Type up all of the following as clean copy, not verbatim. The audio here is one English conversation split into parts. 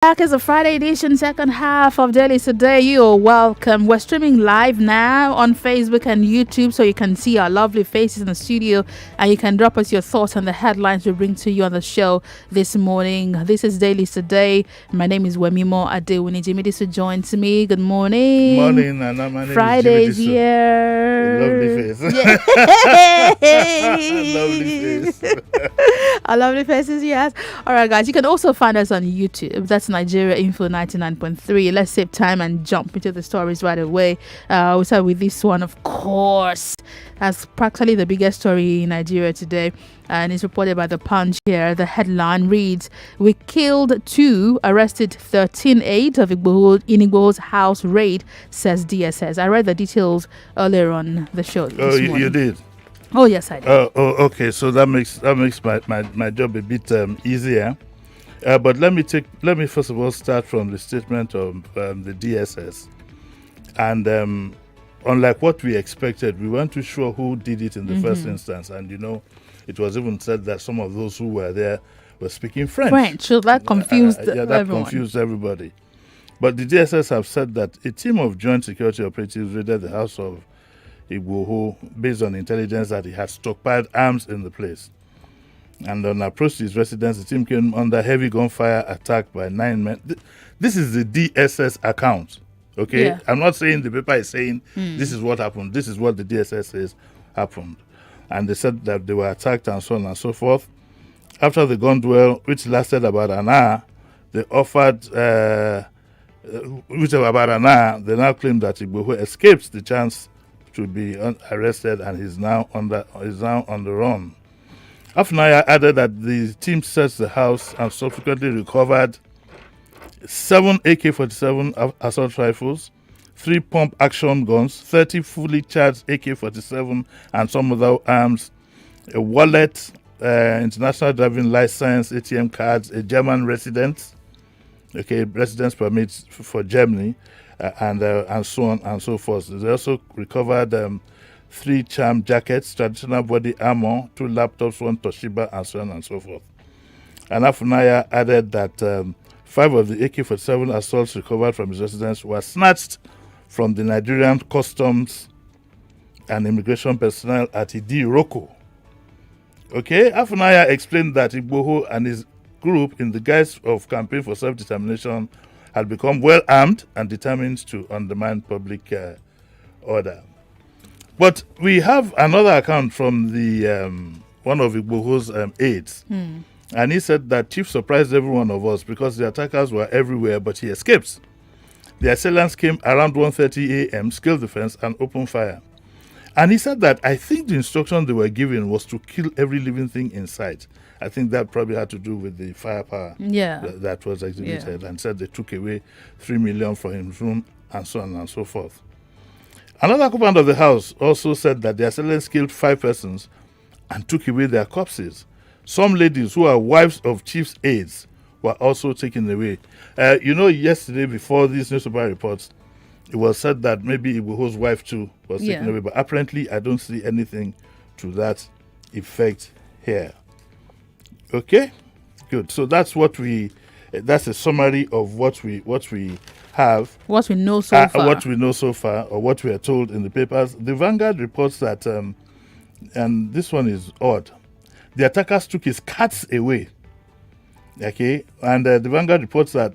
Back is a Friday edition, second half of Dailies today. You're welcome. We're streaming live now on Facebook and YouTube, so you can see our lovely faces in the studio, and you can drop us your thoughts on the headlines we bring to you on the show this morning. This is Dailies today. My name is Wemimo Adewuni. Jimi Disu joins me. Good morning. Morning, Nana. My name Friday's is Jimi Disu. here. Lovely face. Yeah. Lovely face. Our lovely faces, yes. All right, guys. You can also find us on YouTube. That's Nigeria Info 99.3. Let's save time and jump into the stories right away. We'll start with this one, of course. That's practically the biggest story in Nigeria today, and it's reported by The Punch here. The headline reads, "We killed 2, arrested 13 8 of Igboho in Igboho's house raid," says DSS. I read the details earlier on the show this morning. You did? Oh, yes, I did. Okay. So that makes my job a bit easier. But let me first of all start from the statement of the DSS, and unlike what we expected, we weren't too sure who did it in the first instance, and it was even said that some of those who were there were speaking French. So that confused that confused everybody. But the DSS have said that a team of joint security operatives raided the house of Igboho based on intelligence that he had stockpiled arms in the place. And on approach to his residence, the team came under heavy gunfire attack by 9 men. This is the DSS account, okay? Yeah. I'm not saying the paper is saying this is what happened. This is what the DSS says happened. And they said that they were attacked and so on and so forth. After the gun duel, which lasted about an hour, they offered, they now claim that Igboho escaped the chance to be arrested and is now on the run. Afnaya added that the team searched the house and subsequently recovered 7 AK-47 assault rifles, 3 pump-action guns, 30 fully charged AK-47 and some other arms, a wallet, international driving license, ATM cards, a German residence permits for Germany, and so on and so forth. They also recovered 3 charm jackets, traditional body armor, 2 laptops, 1 Toshiba, and so on and so forth. And Afunaya added that 5 of the AK-47 assaults recovered from his residence were snatched from the Nigerian customs and immigration personnel at Idi Roko. Okay, Afunaya explained that Igboho and his group, in the guise of campaign for self-determination, had become well armed and determined to undermine public order. But we have another account from the one of Igboho's aides. And he said that Chief surprised every one of us because the attackers were everywhere, but he escaped. The assailants came around 1:30 a.m., scaled the fence, and opened fire. And he said that I think the instruction they were given was to kill every living thing in sight. I think that probably had to do with the firepower that was exhibited, and said they took away 3 million from his room and so on and so forth. Another occupant of the house also said that the assailants killed 5 persons and took away their corpses. Some ladies who are wives of chief's aides were also taken away. Yesterday, before these newspaper reports, it was said that maybe Igboho's wife too was taken away, but apparently I don't see anything to that effect here. Okay, good. So that's that's a summary of what we have. What we know so far. What we know so far, or what we are told in the papers. The Vanguard reports that, and this one is odd, the attackers took his cats away. Okay, and the Vanguard reports that,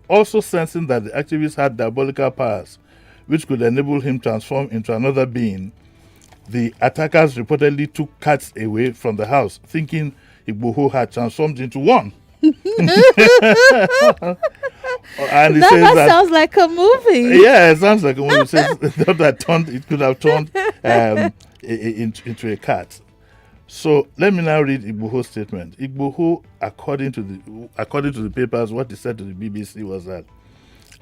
also sensing that the activist had diabolical powers, which could enable him to transform into another being, the attackers reportedly took cats away from the house, thinking Igboho had transformed into one. And that sounds like a movie. Yeah, it sounds like a movie. It says it could have turned into a cat. So let me now read Igboho's statement. Igboho, according to the papers, what he said to the BBC was that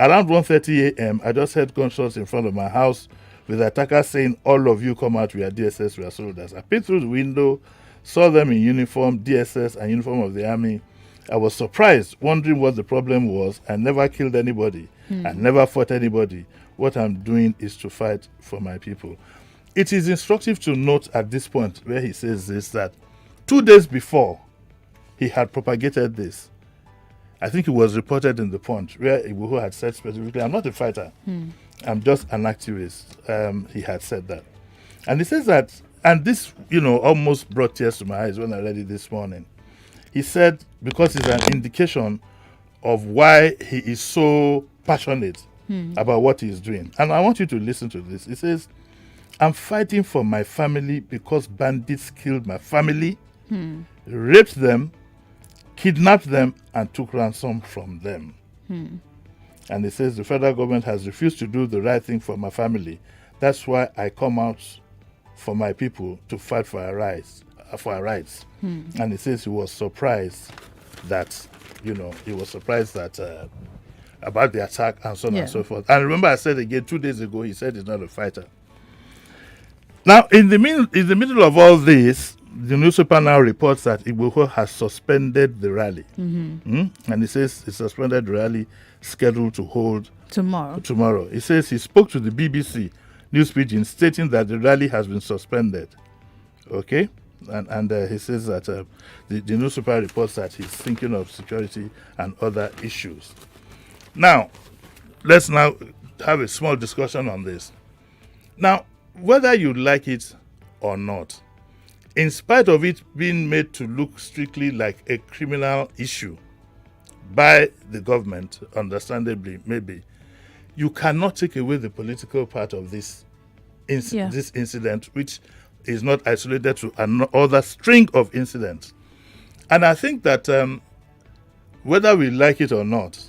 around 1:30 a.m., I just heard gunshots in front of my house with the attackers saying, "All of you come out, we are DSS, we are soldiers." I peeked through the window, saw them in uniform, DSS and uniform of the army. I was surprised, wondering what the problem was. I never killed anybody. I never fought anybody. What I'm doing is to fight for my people. It is instructive to note at this point where he says this, that 2 days before he had propagated this, I think it was reported in the Punch, where Igboho had said specifically, I'm not a fighter, I'm just an activist. He had said that. And he says that, and this, almost brought tears to my eyes when I read it this morning. He said, because it's an indication of why he is so passionate about what he's doing. And I want you to listen to this. He says, I'm fighting for my family because bandits killed my family, raped them, kidnapped them, and took ransom from them. And he says the federal government has refused to do the right thing for my family. That's why I come out for my people to fight for our rights. And he says he was surprised that, about the attack and so on and so forth. And remember, I said again 2 days ago, he said he's not a fighter. Now, in the middle of all this, the newspaper now reports that Igboho has suspended the rally. And he says he suspended the rally scheduled to hold tomorrow. He says he spoke to the BBC news pigeon stating that the rally has been suspended. Okay? And he says that the newspaper reports that he's thinking of security and other issues. Now, let's now have a small discussion on this. Now, whether you like it or not, in spite of it being made to look strictly like a criminal issue by the government, understandably, maybe, you cannot take away the political part of this incident, which is not isolated to another string of incidents. And I think that whether we like it or not,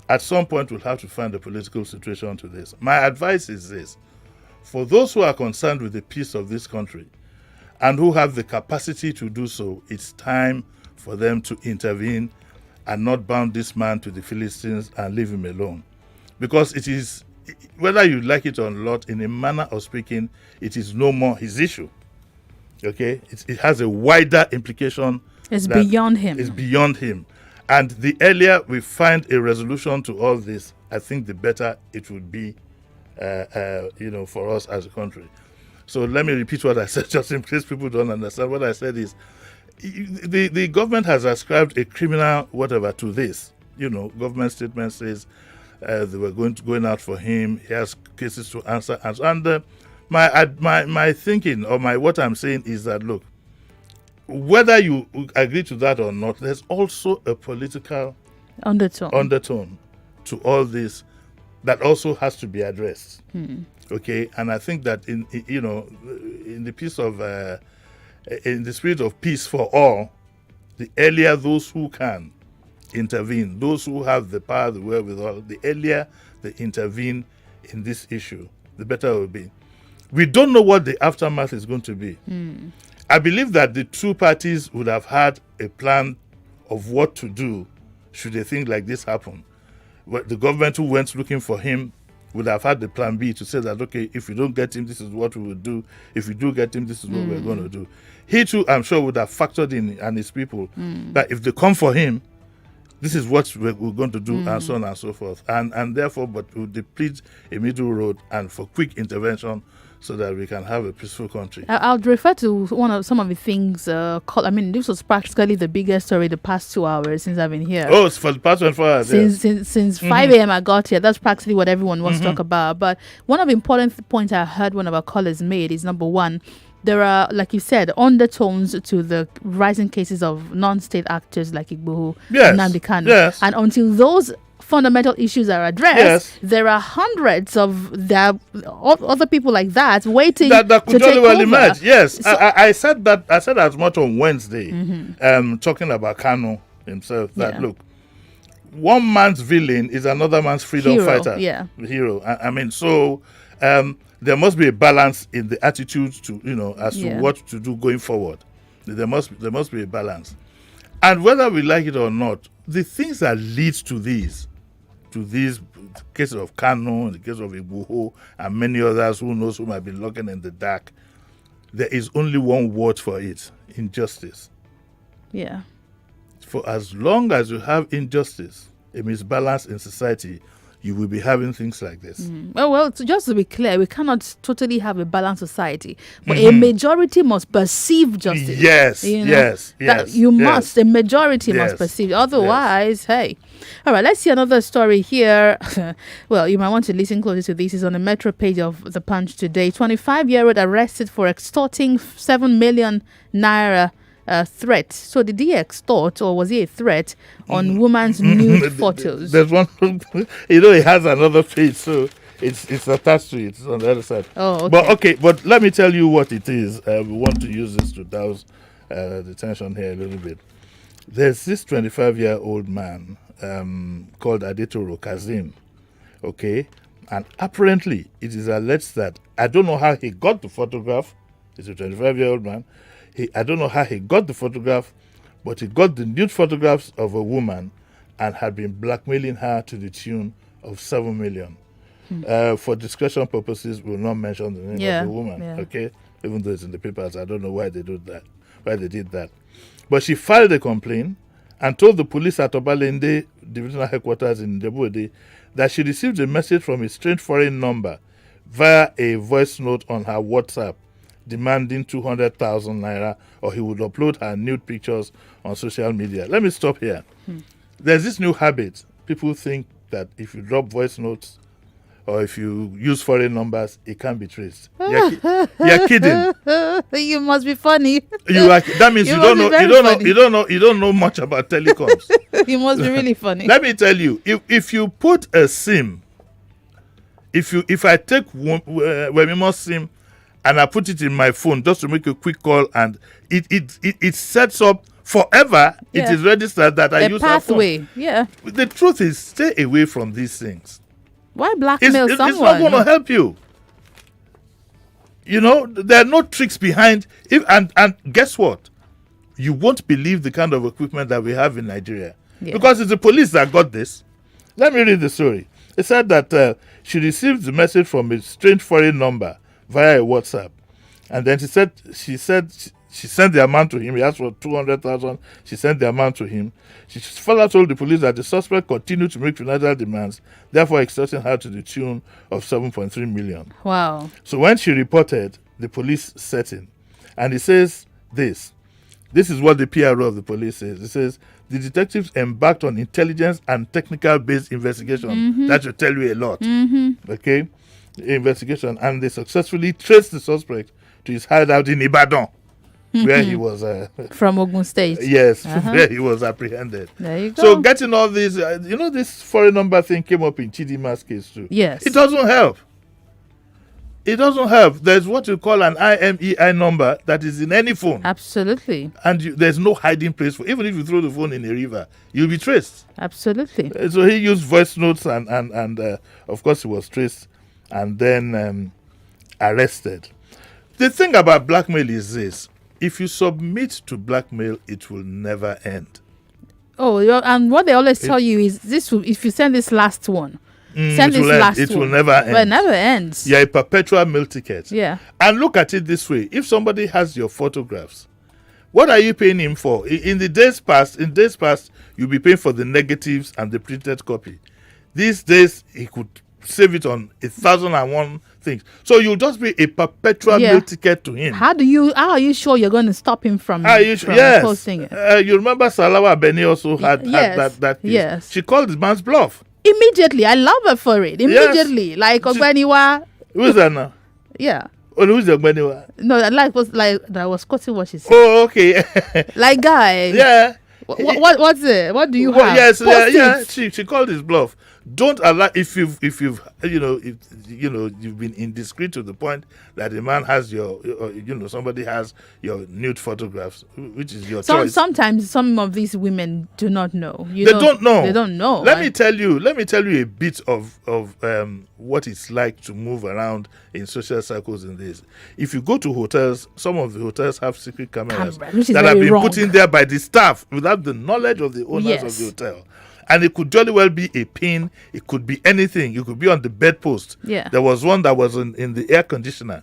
at some point we'll have to find a political situation to this. My advice is this. For those who are concerned with the peace of this country and who have the capacity to do so, it's time for them to intervene and not bound this man to the Philistines and leave him alone. Because it is, whether you like it or not, in a manner of speaking, it is no more his issue. Okay? It has a wider implication. It's beyond him. It's beyond him. And the earlier we find a resolution to all this, I think the better it would be, for us as a country. So let me repeat what I said, just in case people don't understand. What I said is, the government has ascribed a criminal whatever to this. Government statement says they were going out for him. He has cases to answer. And my thinking or what I'm saying is that, look, whether you agree to that or not, there's also a political undertone to all this that also has to be addressed. Okay, and I think that in the piece of in the spirit of peace for all, the earlier those who can intervene, those who have the power, the wherewithal, the earlier they intervene in this issue, the better it will be. We don't know what the aftermath is going to be. I believe that the two parties would have had a plan of what to do should a thing like this happen. The government who went looking for him would have had the plan B to say that, okay, if we don't get him, this is what we will do. If we do get him, this is what we're going to do. He too, I'm sure, would have factored in, and his people, that if they come for him, this is what we're going to do, and so on and so forth. And therefore, but we deplete a middle road and for quick intervention so that we can have a peaceful country. I'll refer to some of the things. This was practically the biggest story the past 2 hours since I've been here. Oh, it's for the past 24 hours. Since 5 a.m. I got here. That's practically what everyone wants to talk about. But one of the important points I heard one of our callers made is, number one, there are, like you said, undertones to the rising cases of non-state actors like Igboho and Nnamdi Kanu. Yes. And until those fundamental issues are addressed, there are hundreds of other people like that waiting that could to take well over. emerge. Yes, So, I said that. I said as much on Wednesday, talking about Kanu himself. That look, one man's villain is another man's freedom fighter. Hero. So there must be a balance in the attitude to to what to do going forward. There must be a balance, and whether we like it or not, the things that lead to these cases of Kanu, the case of Igboho, and many others who knows who might be lurking in the dark, there is only one word for it: injustice. Yeah. For as long as you have injustice, a misbalance in society, you will be having things like this. Well, just to be clear, we cannot totally have a balanced society, but a majority must perceive justice. Yes, you know? yes, That yes. you yes. must, a majority must Yes, perceive. Otherwise, hey. All right, let's see another story here. Well, you might want to listen closely to this. It's on the Metro page of The Punch today. 25-year-old arrested for extorting 7 million naira threat. So did he extort, or was he a threat on woman's nude photos? There's one, it has another page, so it's attached to it. It's on the other side. Oh, okay. But let me tell you what it is. We want to use this to douse the tension here a little bit. There's this 25-year-old man called Adetoro Kazim, okay? And apparently, it is alleged that, I don't know how he got the photograph. He's a 25-year-old man. I don't know how he got the photograph, but he got the nude photographs of a woman and had been blackmailing her to the tune of 7 million. For discussion purposes, we'll not mention the name of the woman, okay? Even though it's in the papers, I don't know why they did that. But she filed a complaint and told the police at Obalende Divisional Headquarters in Ndebuode that she received a message from a strange foreign number via a voice note on her WhatsApp demanding 200,000 naira, or he would upload her nude pictures on social media. Let me stop here. There's this new habit. People think that if you drop voice notes or if you use foreign numbers, it can't be traced. You're kidding. You must be funny. That means you don't know much about telecoms. You must be really funny. Let me tell you, if you put a SIM, if I take Wemimo SIM and I put it in my phone just to make a quick call, and it sets up forever, it is registered that I use a pathway. Yeah. The truth is, stay away from these things. Why blackmail someone? It's not going to help you. You know, there are no tricks behind it. And guess what? You won't believe the kind of equipment that we have in Nigeria. Yeah. Because it's the police that got this. Let me read the story. It said that she received the message from a strange foreign number via a WhatsApp. And then she said she sent the amount to him. He asked for 200,000. She sent the amount to him. She further told the police that the suspect continued to make financial demands, therefore extorting her to the tune of 7.3 million. Wow. So when she reported, the police set in. And it says this. This is what the PRO of the police says. It says, the detectives embarked on intelligence and technical-based investigation. That should tell you a lot. Okay? Investigation. And they successfully traced the suspect to his hideout in Ibadan, where he was from Ogun State. Yes, where he was apprehended. There you go. So getting all these, this foreign number thing came up in Chidima's case too. Yes. It doesn't help. It doesn't help. There's what you call an IMEI number that is in any phone. Absolutely. And there's no hiding place for. Even if you throw the phone in a river, you'll be traced. Absolutely. So he used voice notes and of course he was traced and then arrested. The thing about blackmail is this. If you submit to blackmail, it will never end. Oh, and what they always tell you is this: if you send this last one, send this last one. It will never end. Well, it never ends. You're a perpetual meal ticket. Yeah. And look at it this way: if somebody has your photographs, what are you paying him for? In days past, you'll be paying for the negatives and the printed copy. These days, he could save it on 1,001 things. So you'll just be a perpetual meal ticket to him. How are you sure you're going to stop him from posting it? You remember Salawa Beni also had that piece. Yes. She called the man's bluff. Immediately. I love her for it. Immediately. Yes. Like Ogbeniwa. Who's that now? Yeah. Oh, who's the Ogbeniwa? No, that was quoting what she said. Oh, okay. Like guy. Yeah. What's it? What do you have? Yes, she called his bluff. Don't allow if you've been indiscreet to the point that a man has somebody has your nude photographs, which is your choice. Sometimes some of these women do not know. They don't know. They don't know. Let me tell you a bit of what it's like to move around in social circles in this. If you go to hotels, some of the hotels have secret cameras that have been put in there by the staff without the knowledge of the owners of the hotel. And it could jolly well be a pin. It could be anything. You could be on the bedpost. Yeah. There was one that was in the air conditioner.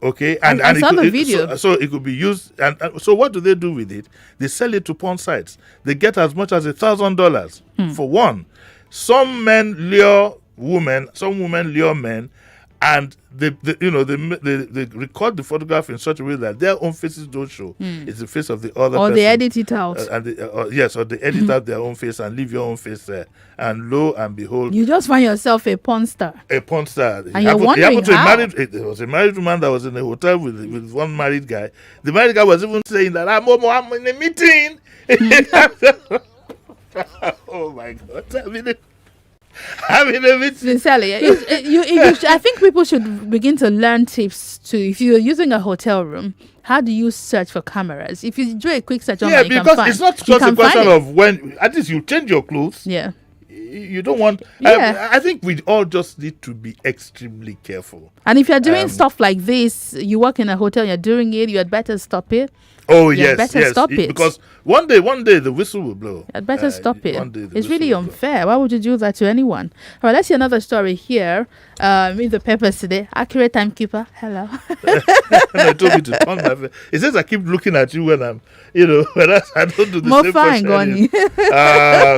Okay. And I saw the video. So it could be used. And so what do they do with it? They sell it to porn sites. They get as much as $1,000 for one. Some men lure women, some women lure men, and they record the photograph in such a way that their own faces don't show. It's the face of the other Or person. they edit it out. Or they edit out their own face and leave your own face there. And lo and behold, You just find yourself a porn star. a porn star. And you're wondering how. It was a married woman that was in a hotel with one married guy. The married guy was even saying that I'm in a meeting. Oh my God! I'm in a meeting. Sincerely, I think people should begin to learn tips too. If you're using a hotel room, how do you search for cameras? If you do a quick search online, because it's not just a question of when. At least you change your clothes. Yeah. You don't want. Yeah. I think we all just need to be extremely careful. And if you're doing stuff like this, you work in a hotel, you're doing it, you had better stop it. Oh, You'd better stop it. Because one day the whistle will blow. You'd better stop it. It's really will blow. unfair. Why would you do that to anyone? All right, let's see another story here. In the papers today. Accurate timekeeper. Hello. And I told me to turn my face. It says I keep looking at you when I'm, when I don't do the More same fine, question. Goni.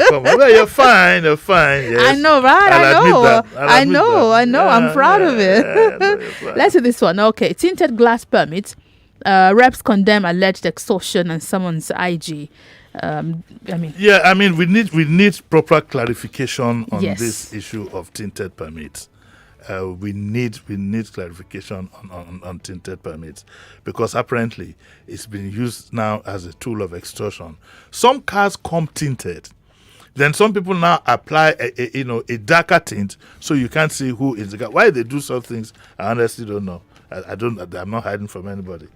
Come on. Well, you're fine. You're fine. Yes. I know, right? I'll admit that. I know. I'm proud of it. You're fine. Let's see this one. Okay. Tinted glass permit. Reps condemn alleged extortion and someone's IG. We need proper clarification on Yes. this issue of tinted permits. We need clarification on tinted permits, because apparently it's been used now as a tool of extortion. Some cars come tinted. Then some people now apply a darker tint so you can't see who is the guy. Why they do some things, I honestly don't know. I'm not hiding from anybody.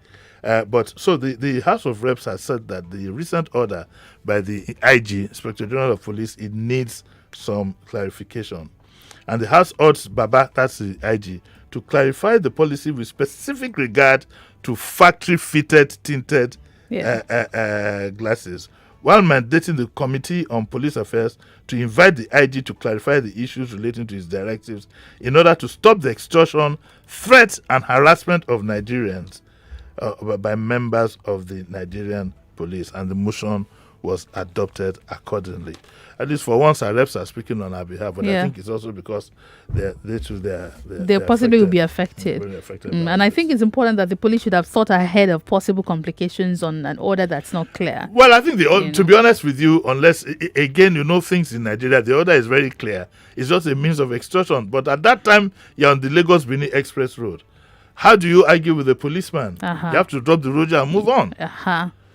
But the House of Reps has said that the recent order by the IG, Inspector General of Police, it needs some clarification. And the House urges Baba, that's the IG, to clarify the policy with specific regard to factory-fitted tinted glasses, while mandating the Committee on Police Affairs to invite the IG to clarify the issues relating to its directives in order to stop the extortion, threat, and harassment of Nigerians by members of the Nigerian police. And the motion was adopted accordingly. At least for once, our reps are speaking on our behalf, but I think it's also because they possibly will be affected. And I think it's important that the police should have thought ahead of possible complications on an order that's not clear. Well, I think to be honest with you, unless again things in Nigeria, the order is very clear. It's just a means of extortion. But at that time, you're on the Lagos-Benin Express Road. How do you argue with a policeman? You have to drop the roja and move on.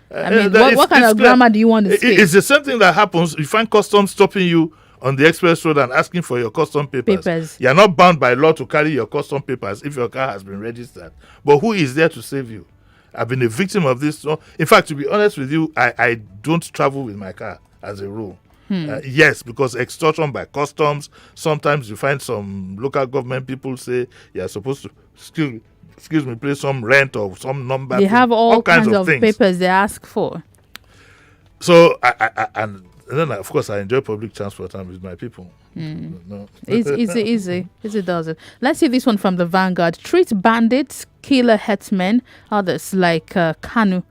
What kind of grammar do you want to speak? It's the same thing that happens. You find customs stopping you on the express road and asking for your custom papers. You're not bound by law to carry your custom papers if your car has been registered. But who is there to save you? I've been a victim of this. So, in fact, to be honest with you, I don't travel with my car as a rule. Yes, because extortion by customs, sometimes you find some local government people say you're supposed to still pay some rent or some number. They have all kinds of things. Papers they ask for. So, and then, of course, I enjoy public transport and with my people. No. It's easy. Easy does it. Let's see this one from the Vanguard. Treat bandits, killer headsmen, others like Kanu,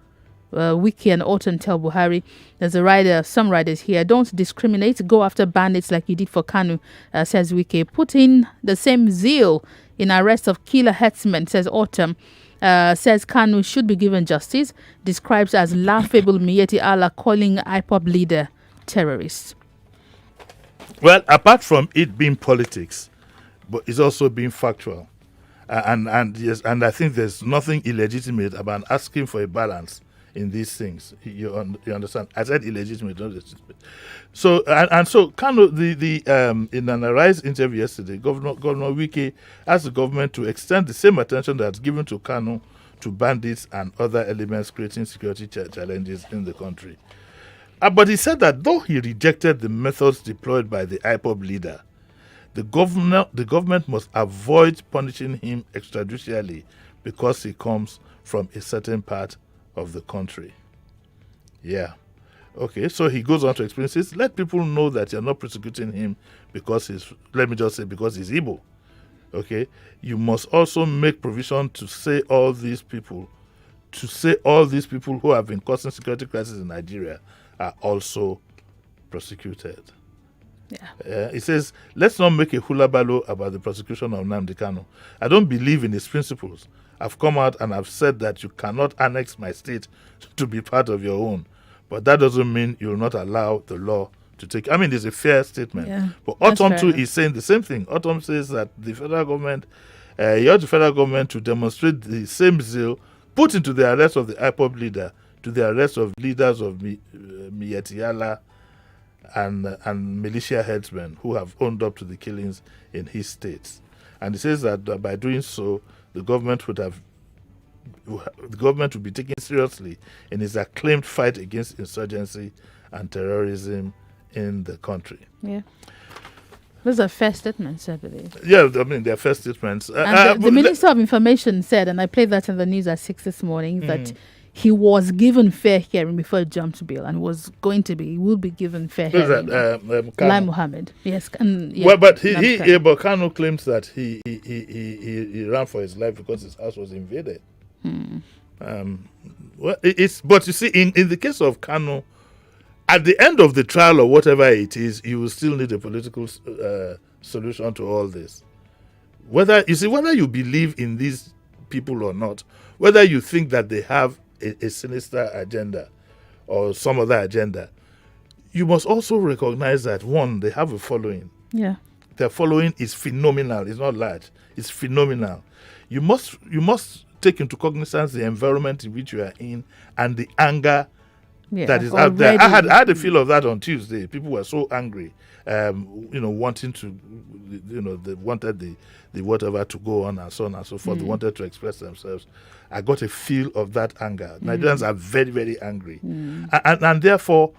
Wiki and Orton tell Buhari. There's some riders here. Don't discriminate. Go after bandits like you did for Kanu, says Wiki. Put in the same zeal in arrest of killer headsmen, says Autumn. Says Kanu should be given justice. Describes as laughable Miyetti Allah calling IPOP leader terrorist. Well, apart from it being politics, but it's also being factual. And yes, and I think there's nothing illegitimate about asking for a balance in these things. You understand? I said illegitimate, not legitimate. So so Kanu, in an Arise interview yesterday, Governor Wike asked the government to extend the same attention that's given to Kanu to bandits and other elements creating security challenges in the country. But he said that though he rejected the methods deployed by the IPOB leader, the government must avoid punishing him extrajudicially because he comes from a certain part of the country. Yeah. Okay, so he goes on to explain, says, let people know that you're not persecuting him because because he's Igbo. Okay? You must also make provision to say all these people who have been causing security crisis in Nigeria are also prosecuted. Yeah. It says, let's not make a hula baloo about the prosecution of Nnamdi Kanu. I don't believe in his principles. I've come out and I've said that you cannot annex my state to be part of your own. But that doesn't mean you will not allow the law to take. I mean, it's a fair statement. Yeah, but that's Autumn fair too enough. is saying the same thing. Autumn says that the federal government, you urge the federal government to demonstrate the same zeal put into the arrest of the IPOB leader to the arrest of leaders of Mietiala and militia headsmen who have owned up to the killings in his states. And he says that by doing so, the government would be taken seriously in its acclaimed fight against insurgency and terrorism in the country. Yeah. Those are fair statements, I believe. Yeah, I mean, they're fair statements. And the Minister of Information said, and I played that in the news at 6 this morning, that he was given fair hearing before he jumped to bail and he will be given fair Who's hearing. that? Lai Mohammed. Yes. Yeah, well, but Kanu. Kanu claims that he ran for his life because his house was invaded. But you see, in the case of Kanu, at the end of the trial or whatever it is, you will still need a political solution to all this. Whether you believe in these people or not, whether you think that they have a sinister agenda or some other agenda, you must also recognize that, one, they have a following. Yeah. Their following is phenomenal. It's not large. It's phenomenal. You must take into cognizance the environment in which you are in and the anger that is out there. I had a feel of that on Tuesday. People were so angry, wanting to, they wanted the whatever to go on and so on and so forth. They wanted to express themselves. I got a feel of that anger. Nigerians are very, very angry, and therefore,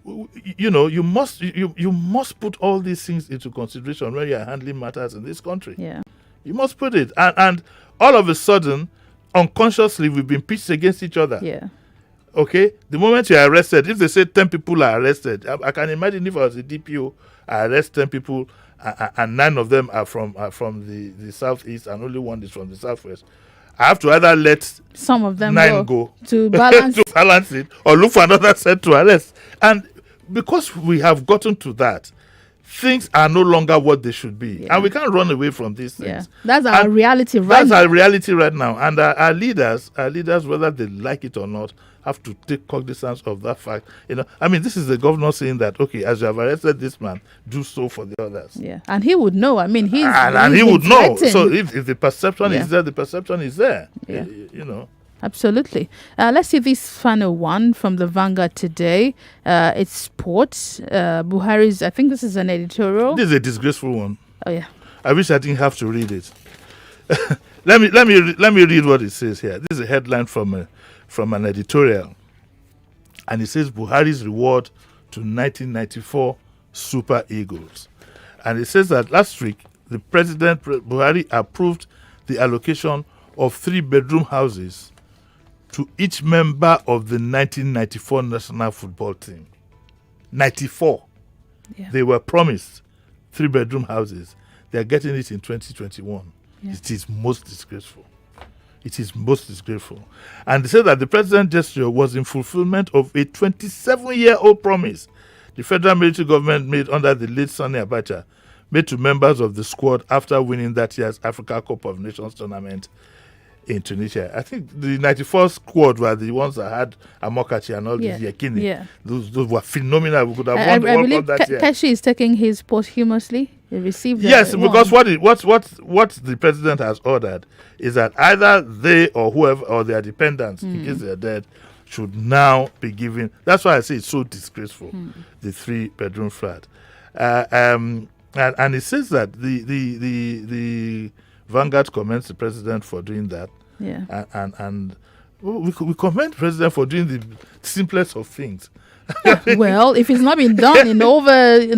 you must put all these things into consideration when you are handling matters in this country. Yeah, you must put it, and all of a sudden, unconsciously, we've been pitched against each other. Yeah. Okay, the moment you are arrested, if they say 10 people are arrested, I can imagine if I was a DPO, I arrest 10 people, and 9 of them are from the southeast, and only 1 is from the southwest. I have to either let some of them 9 go to balance to balance it, or look for another set to arrest. And because we have gotten to that, things are no longer what they should be, and we can't run away from these things. Yeah. That's our reality right now. That's our reality right now, and our leaders, whether they like it or not, have to take cognizance of that fact. I mean, this is the governor saying that, okay, as you have arrested this man, do so for the others. Yeah, and he would know. I mean, he would know. So if the perception is there, the perception is there. Yeah. Absolutely. Let's see this final one from the Vanguard today. It's sports. Buhari's, I think this is an editorial. This is a disgraceful one. Oh, yeah. I wish I didn't have to read it. Let me read what it says here. This is a headline from an editorial. And it says Buhari's reward to 1994 Super Eagles. And it says that last week, the President Buhari approved the allocation of 3-bedroom houses to each member of the 1994 national football team. 94. Yeah. They were promised 3-bedroom houses. They are getting it in 2021. Yeah. It is most disgraceful. It is most disgraceful. And they said that the president's gesture was in fulfillment of a 27-year-old promise the federal military government made under the late Sani Abacha, made to members of the squad after winning that year's Africa Cup of Nations tournament in Tunisia. I think the 94 squad were the ones that had Amokachi and all these Yakini. Yeah. Those were phenomenal. We could have won the World Cup that year. Keshi is taking his posthumously. He received yes, because what the president has ordered is that either they or whoever or their dependents, in case they're dead, should now be given. That's why I say it's so disgraceful. The 3-bedroom flat, and it says that the Vanguard commends the president for doing that. Yeah, and we commend the president for doing the simplest of things. Well, if it's not been done in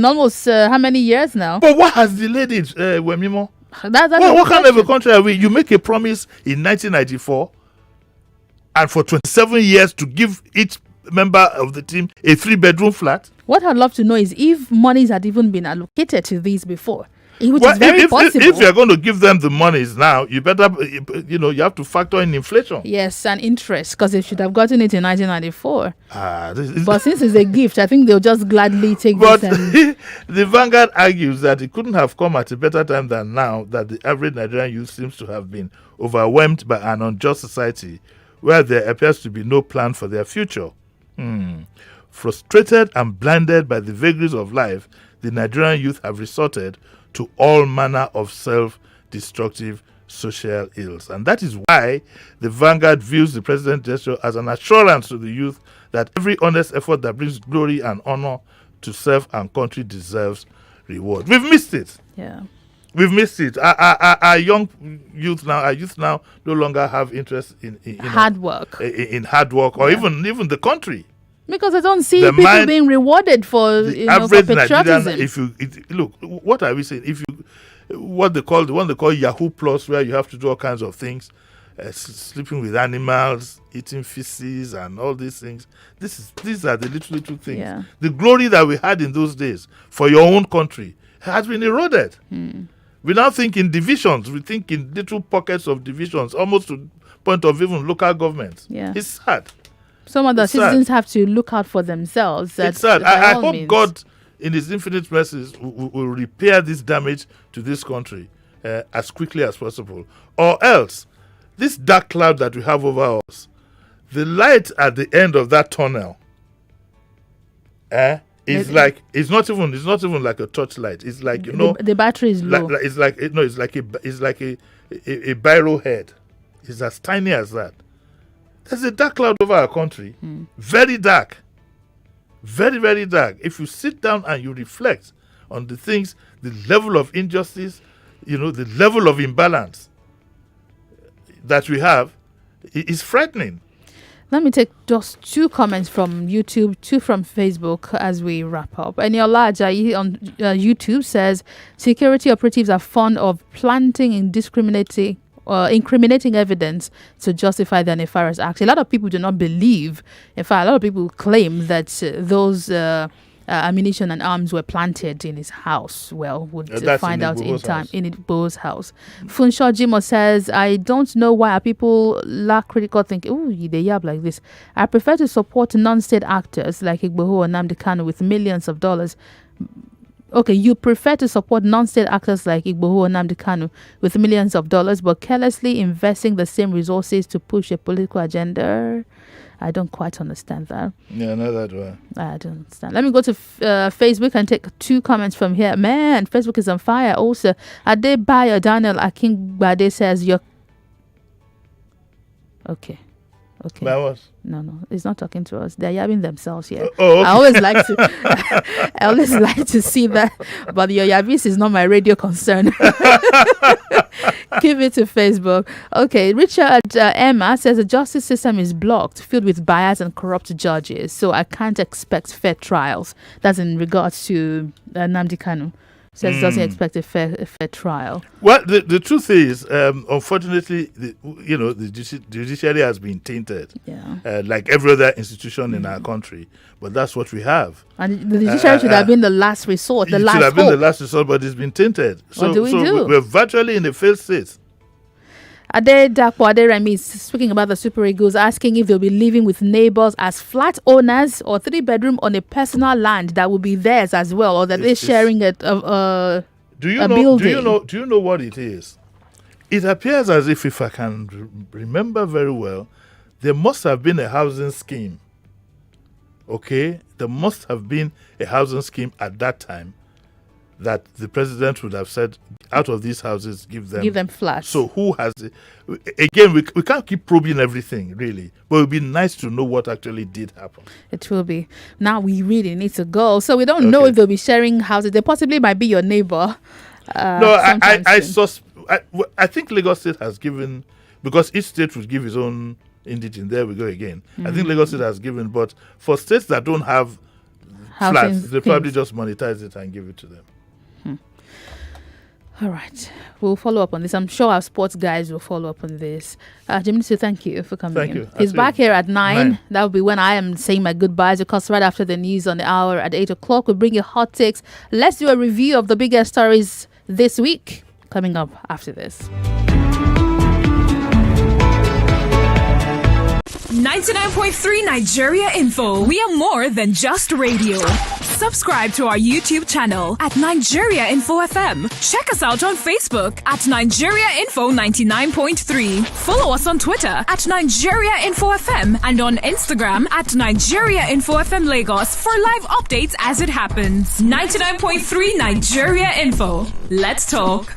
almost how many years now? But what has delayed it, Wemimo? What kind of a country are we? You make a promise in 1994, and for 27 years to give each member of the team a 3-bedroom flat. What I'd love to know is if monies had even been allocated to these before. Which is very possible. If you're going to give them the monies now, you better, you have to factor in inflation. Yes, and interest, because they should have gotten it in 1994. But since it's a gift, I think they'll just gladly take but this. And the Vanguard argues that it couldn't have come at a better time than now, that the average Nigerian youth seems to have been overwhelmed by an unjust society where there appears to be no plan for their future. Frustrated and blinded by the vagaries of life, the Nigerian youth have resorted to all manner of self-destructive social ills. And that is why the Vanguard views the president's gesture as an assurance to the youth that every honest effort that brings glory and honor to self and country deserves reward. We've missed it. yeah. We've missed it. Our young youth now no longer have interest in Hard work. in hard work, or even the country. Because I don't see people being rewarded for, The for average patriotism. Nigerian, look, what are we saying? What the one they call Yahoo Plus, where you have to do all kinds of things, sleeping with animals, eating feces, and all these things. These are the little things. Yeah. The glory that we had in those days for your own country has been eroded. We now think in divisions. We think in little pockets of divisions, almost to the point of even local government. Yeah. It's sad. Some of the It's citizens have to look out for themselves. It's sad. I hope God, in His infinite mercies, will repair this damage to this country as quickly as possible. Or else, this dark cloud that we have over us, the light at the end of that tunnel, it's not even like a torchlight. It's like the battery is low. it's like a biro head. It's as tiny as that. There's a dark cloud over our country. Very dark. Very, very dark. If you sit down and you reflect on the things, the level of injustice, the level of imbalance that we have, is frightening. Let me take just 2 comments from YouTube, 2 from Facebook as we wrap up. And Yolaja on YouTube says, security operatives are fond of planting incriminating evidence to justify their nefarious acts. A lot of people do not believe. In fact, a lot of people claim that those ammunition and arms were planted in his house. Well, would find out in time in Igboho's house. Funshaw Jimo says, I don't know why our people lack critical thinking. Ooh, they yab like this. I prefer to support non-state actors like Igboho or Nnamdi Kanu with millions of dollars. Okay, you prefer to support non-state actors like Igboho or Nnamdi Kanu with millions of dollars, but carelessly investing the same resources to push a political agenda. I don't quite understand that. Yeah, no, that way. I don't understand. Let me go to Facebook and take 2 comments from here. Man, Facebook is on fire also. Adebayo Daniel Akingbade says, you're... Okay. That was? No, it's not talking to us. They're yabbing themselves here. Okay. I always like to see that, but your yabbis is not my radio concern. Give it to Facebook. Okay, Richard Emma says the justice system is blocked, filled with bias and corrupt judges, so I can't expect fair trials. That's in regards to Nnamdi Kanu. Says doesn't expect a fair trial. Well, the truth is, unfortunately, the judiciary has been tainted, like every other institution in our country. But that's what we have. And the judiciary should have been the last resort, been the last resort, but it's been tainted. What do we do? We're virtually in a failed state. Dapo Aderemi is speaking about the Super Eagles, asking if they'll be living with neighbors as flat owners or 3-bedroom on a personal land that will be theirs as well, or that they're sharing a building. Do you know what it is? It appears as if I can remember very well, there must have been a housing scheme. Okay, there must have been a housing scheme at that time that the president would have said, out of these houses, give them flats. So who has it? Again, we can't keep probing everything, really. But it would be nice to know what actually did happen. It will be. Now we really need to go. So we don't know if they'll be sharing houses. They possibly might be your neighbor. I think Lagos State has given, because each state will give its own indigene. There we go again. I think Lagos State has given, but for states that don't have flats, they probably just monetize it and give it to them. All right. We'll follow up on this. I'm sure our sports guys will follow up on this. Jimi, so thank you for coming Thank in. you. He's back here at 9. That will be when I am saying my goodbyes, because right after the news on the hour at 8 o'clock, we'll bring you hot takes. Let's do a review of the biggest stories this week. Coming up after this. 99.3 Nigeria Info. We are more than just radio. Subscribe to our YouTube channel at Nigeria Info FM. Check us out on Facebook at Nigeria Info 99.3. Follow us on Twitter at Nigeria Info FM and on Instagram at Nigeria Info FM Lagos for live updates as it happens. 99.3 Nigeria Info. Let's talk.